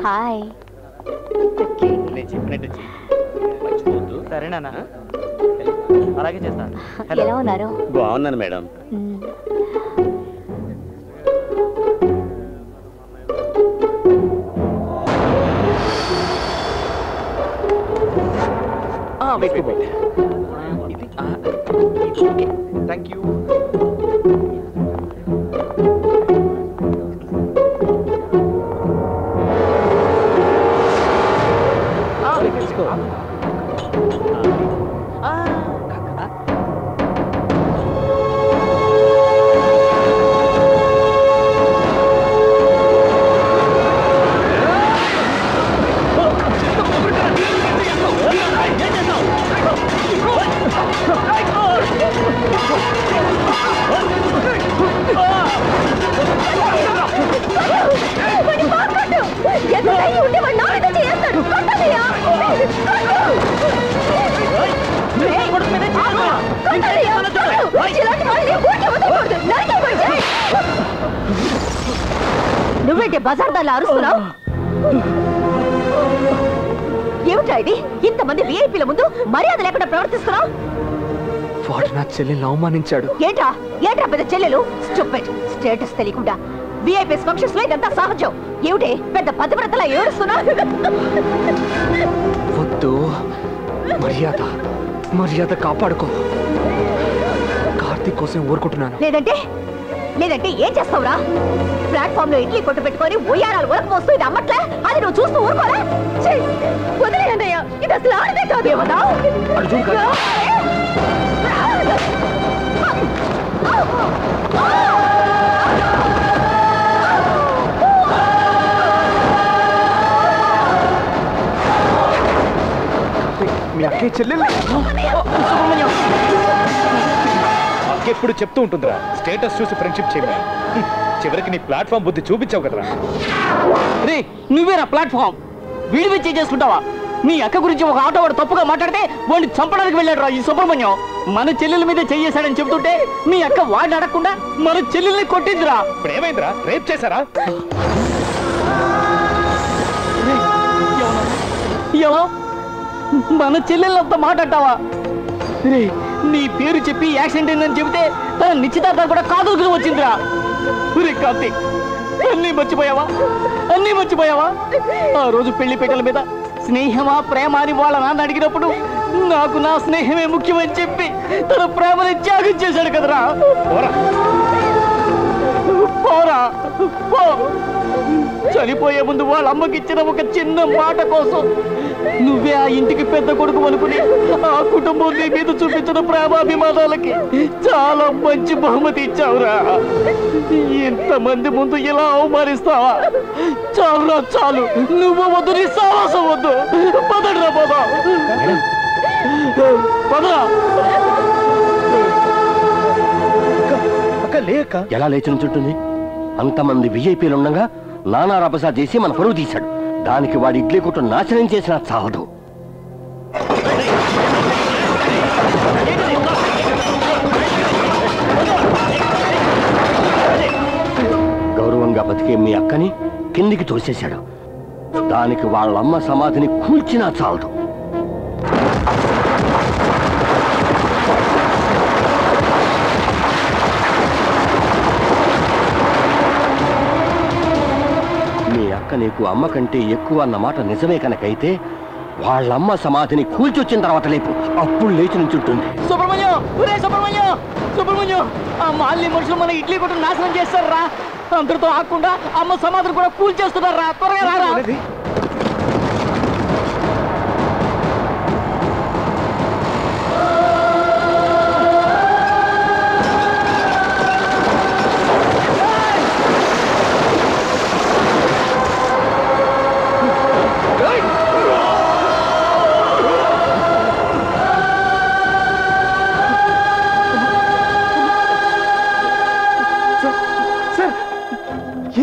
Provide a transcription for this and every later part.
Hi. నేను చెప్పినట్టు మర్చిపోవద్దు. సరేనా? అలాగే చేస్తాను. ఎలా ఉన్నారు? బాగున్నాను మేడం. Thank you. నువ్వేంటి బజార్ దాన్ని అరుస్తున్నావు? ఏమిటా ఇది? ఇంతమంది విఐపీల ముందు మర్యాద లేకుండా ప్రవర్తిస్తున్నావు. వాడు నా చెల్లెల్ని అవమానించాడు. ఏంటా ఏంటా పెద్ద చెల్లెలు? స్టూపిడ్. స్టేటస్ తెలియకుండా విఐపీస్ ఫంక్షన్స్ లో ఇదంతా సహజం. ఏమిటి పెద్ద పతివ్రతలా ఏడుస్తున్నావు? వద్దు, మర్యాద మర్యాద కాపాడుకో. కార్తీక్ కోసం ఊరుకుంటున్నాను. లేదంటే లేదంటే ఏం చేస్తావురా? ప్లాట్ఫామ్ లో ఇడ్లీ కొట్టు పెట్టుకొని ఉయ్యారాలు ఉరకు మోస్తూ ఇది అమ్మట్లే, అది నువ్వు చూస్తూ ఊరుకోరా? వదిలేనయ్యా, ఇది అసలు ఆడదే కాదు. ఏమన్నా మీ అక్కే చెల్లెలు ఎప్పుడు చెప్తూ ఉంటుందిరా, స్టేటస్ చూసి ఫ్రెండ్షిప్ చేయమని. చివరికి నీ ప్లాట్ఫామ్ బుద్ధి చూపించావు కదరా. రే నువ్వేరా ప్లాట్ఫామ్ వీడివి చేసుకుంటావా? నీ అక్క గురించి ఒక ఆటో వాడు తప్పుగా మాట్లాడితే వాడిని చంపడానికి వెళ్ళాడు రా ఈ సుబ్రహ్మణ్యం. మన చెల్లెల మీద చెయ్యేశాడని చెబుతుంటే మీ అక్క వాడిని అడగకుండా మన చెల్లెల్ని కొట్టిందిరా. ఇప్పుడు ఏమైందిరా? రేప్ చేశారా? ఏమో మన చెల్లెళ్ళంతా మాట్లాడతావా? రే నీ పేరు చెప్పి యాక్సిడెంట్ అయిందని చెబితే తన నిశ్చితార్థం కూడా కాదుకుని వచ్చిందిరా. రే కార్తీక్, అన్నీ మర్చిపోయావా? అన్నీ మర్చిపోయావా? ఆ రోజు పెళ్లి పీటల మీద స్నేహమా ప్రేమ అని వాళ్ళ నాన్న అడిగినప్పుడు నాకు నా స్నేహమే ముఖ్యమని చెప్పి తన ప్రేమని త్యాగం చేశాడు కదరా. పోరా పో. చనిపోయే ముందు వాళ్ళ అమ్మకి ఇచ్చిన ఒక చిన్న మాట కోసం నువ్వే ఆ ఇంటికి పెద్ద కొడుకు అనుకుని ఆ కుటుంబం నీ మీద చూపించిన ప్రేమాభిమానాలకి చాలా మంచి బహుమతి ఇచ్చావురా. ఇంతమంది ముందు ఇలా అవమానిస్తావా? చాలురా చాలు. నువ్వు వద్దు, నీ సావాసం వద్దు. పదరా పద పదరా. ఎలా లేచి నుంచుంటుంది? అంతమంది విఐపీలు ఉండగా నానా రభసా చేసి మన పరువు తీశాడు. దానికి వాడి ఇడ్లీ కొట్టు నాశనం చేసిన చావదు. గౌరవంగా బతికే మీ అక్కని కిందికి తోసేశాడు. దానికి వాళ్ళమ్మ సమాధిని కూల్చినా చాలదు. నీకు అమ్మ కంటే ఎక్కువ అన్నమాట నిజమే కనుకైతే వాళ్ళమ్మ సమాధిని కూల్చొచ్చిన తర్వాత లేపు, అప్పుడు లేచి నుంచుంటుంది. సుబ్రహ్మణ్యం, సుబ్రహ్మణ్యం, సుబ్రహ్మణ్యం, ఆ మాల్ని మనుషులు మన ఇడ్లీ కొట్టు నాశనం చేస్తారా? అందరితో ఆకుండా అమ్మ సమాధిని కూడా కూల్చేస్తున్నారా? త్వరగా రారా.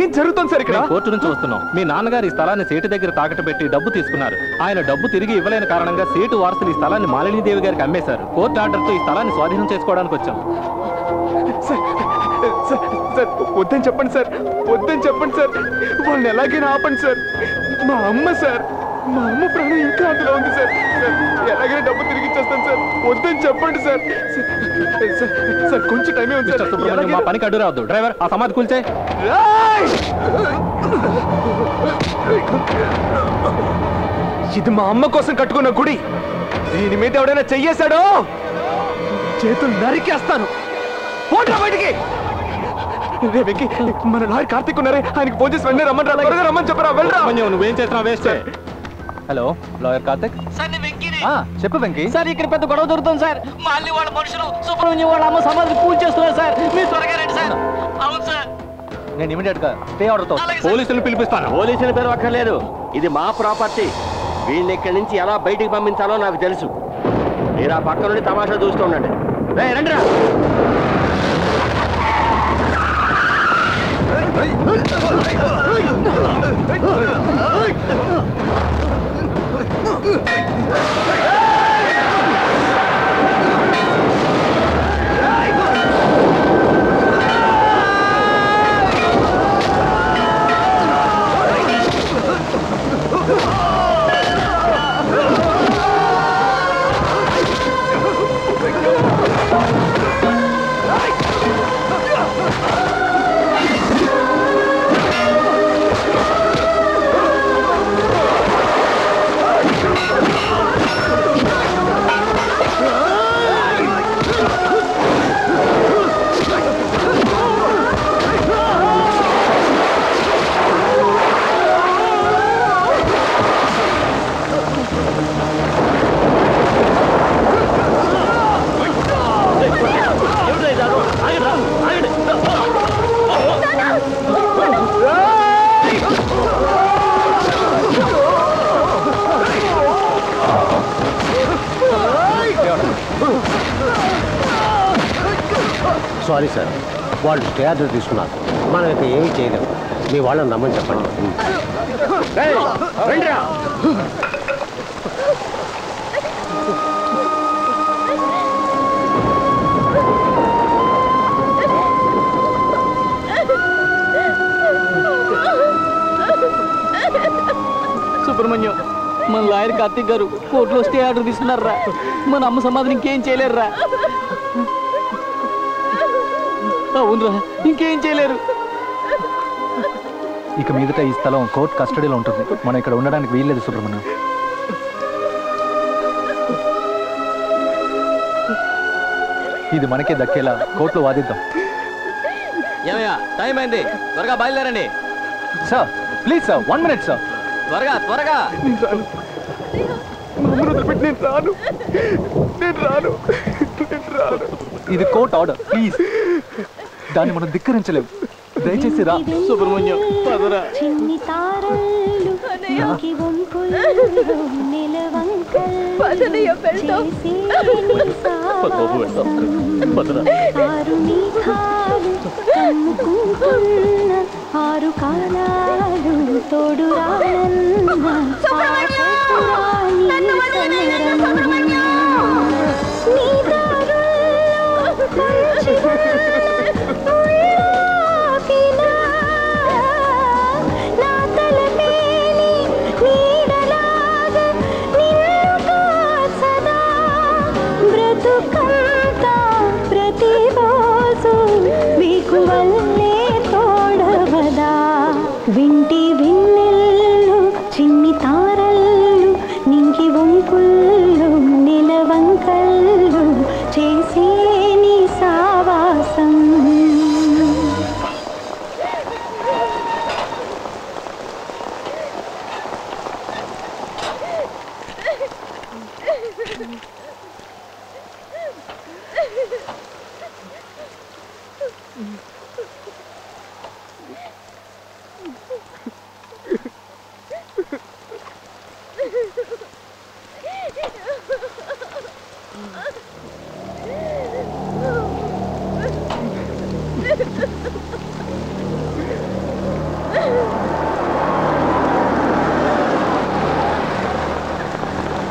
ఏం జరుగుతుంది సార్? ఇక్కడ కోర్టు నుంచి వస్తున్నాం. మీ నాన్నగారు ఈ స్థలాన్ని సేటు దగ్గర తాకట్టు పెట్టి డబ్బు తీసుకున్నారు. ఆయన డబ్బు తిరిగి ఇవ్వలేని కారణంగా సేటు వారసులు ఈ స్థలాన్ని మాలినీదేవి గారికి అమ్మేశారు. కోర్టు ఆర్డర్తో ఈ స్థలాన్ని స్వాధీనం చేసుకోవడానికి వచ్చాం. సార్ వద్దని చెప్పండి సార్, వద్దని చెప్పండి సార్. వాళ్ళని ఎలాగైనా ఆపండి సార్. మా అమ్మ సార్, మా అమ్మ ప్రాణం ఇంకా అందులో ఉంది సార్. ఎలాగైనా డబ్బు తిరిగి ఇచ్చేస్తాను సార్. వద్దని చెప్పండి సార్. సార్ కొంచెం టైమే ఉంది సార్. సుబ్రహ్మణ్యం, మా పనికి అడ్డు రావద్దు. డ్రైవర్, ఆ సమాధి కూల్చే. ఇది మా అమ్మ కోసం కట్టుకున్న గుడి. దీని మీద ఎవడైనా చెయ్యేశాడో చేతులు నరికేస్తాను. పోట్రా బయటికి. రే వెంకీ, మన లాయర్ కార్తీక్ ఉన్నారే, ఆయనకి ఫోన్ చేసి వెంటనే రమ్మని త్వరగా రమ్మని చెప్పరా. వెళ్ళరా. నువ్వేం చేస్తున్నావు? Waste. Hello, lawyer Karthik. Sir నేను వెంకీని. చెప్పు వెంకీ. సార్ ఇక్కడ పెద్ద గొడవ దొరుకుతుంది సార్. మళ్ళీ వాళ్ళ మనుషులు సుబ్రహ్మణ్యం వాళ్ళ అమ్మ సమాధిని పూజ చేస్తున్నారు సార్. మీరు త్వరగా రండి సార్. అవును సార్. నేను ఇమీడియట్ గా స్టే ఆర్డర్ తో పోలీసులు పిలిపిస్తాను. పోలీసుల పేరు అక్కర్లేదు, ఇది మా ప్రాపర్టీ. వీళ్ళని ఇక్కడి నుంచి ఎలా బయటికి పంపించాలో నాకు తెలుసు. మీరు ఆ పక్క నుండి తమాషా చూస్తూ ఉండండి. రండిరా. సారీ సార్, వాళ్ళు స్టే ఆర్డర్ తీసుకున్నారు. మనం ఇక ఏమీ చేయలేము. మీ వాళ్ళని నమ్మని చెప్పండి. సుబ్రహ్మణ్యం, మన లాయర్ కార్తీక్ గారు కోర్టులో స్టే ఆర్డర్ తీసుకున్నారా. మన అమ్మ సమాధిని ఇంకేం చేయలేరురా. అవునరా, ఇంకేం చేయలేరు. ఇక మీదట ఈ స్థలం కోర్టు కస్టడీలో ఉంటుంది. మనం ఇక్కడ ఉండడానికి వీల్లేదు సుబ్రహ్మణ్యం. ఇది మనకే దక్కేలా కోర్టులో వాదిద్దాం. ఏమయ్యా, టైం అయింది, త్వరగా బయలుదేరండి. Sir please sir, 1 minute sir. త్వరగా త్వరగా. ఇది కోర్ట్ ఆర్డర్, ప్లీజ్. దాన్ని మనం ధిక్కరించలేము. దయచేసి రా. సుబ్రహ్మణ్యం, పదరా. చిన్ని తారలు నీకి వంపులు నిలవంకలు చేసి ఆరు నీఖాలు కమ్ముకుంటున్న 6 కాలాలు తోడు రానన్న వింటి విన్నెల్లు చిన్ని తారల్లు నింగి వంపుల్లు నిలవంకల్లు చేసే నీ సావాసం.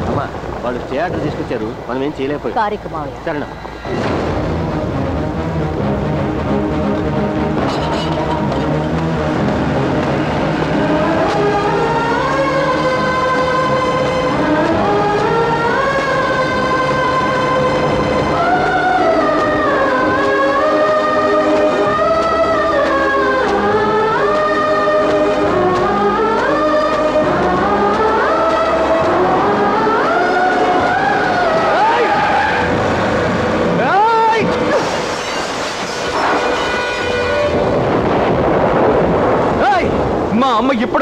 అమ్మా, వాళ్ళు స్టే ఆర్డర్ తీసుకొచ్చారు, మనం ఏం చేయలేకపోయాం. కార్యక్రమం సరేనా?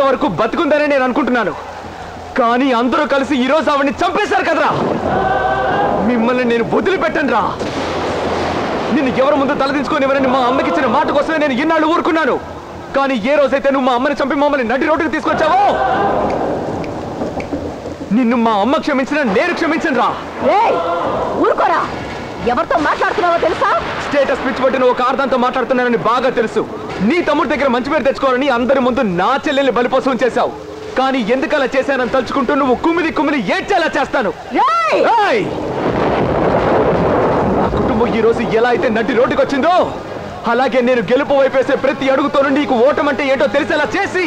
వరకు బతుకుందని నేను అనుకుంటున్నాను. కానీ అందరూ కలిసి ఈ రోజు ఆవిడ్ని చంపేశారు కదరా. మిమ్మల్ని నేను వదిలిపెట్టను రా. నిన్ను ఎవరి ముందు తలదించుకోనివ్వరని మా అమ్మకి ఇచ్చిన మాట కోసమే నేను ఇన్నాళ్ళు ఊరుకున్నాను. కానీ ఏ రోజైతే నువ్వు మా అమ్మని చంపి మమ్మల్ని నడి రోడ్డుకి తీసుకొచ్చావో, నిన్ను మా అమ్మ క్షమించిన నేను క్షమించను రా. ఊరుకోరా. ఎవరితో మాట్లాడుతున్నావో తెలుసా? స్టేటస్ పిచ్చి పట్టిన ఒక ఆర్దంతో మాట్లాడుతున్నానని బాగా తెలుసు. నీ తమ్ముడి దగ్గర మంచి పేరు తెచ్చుకోవాలని అందరి ముందు నా చెల్లెల్ని బలిపోసం చేశావు. కానీ ఎందుకలా చేశానని తలుచుకుంటూ నువ్వు కుమిలి ఏడ్చేలా చేస్తాను. నా కుటుంబం ఈ రోజు ఎలా అయితే నడ్డి రోడ్డుకి వచ్చిందో, అలాగే నేను గెలుపు వైపేసే ప్రతి అడుగుతోనూ నీకు ఓటమంటే ఏంటో తెలిసేలా చేసి,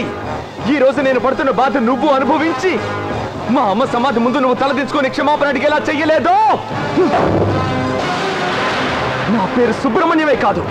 ఈ రోజు నేను పడుతున్న బాధ నువ్వు అనుభవించి మా అమ్మ సమాధి ముందు నువ్వు తలదించుకొని క్షమాపణ అడిగేలా చెయ్యలేదో. నా పేరు సుబ్రహ్మణ్యమే కాదు,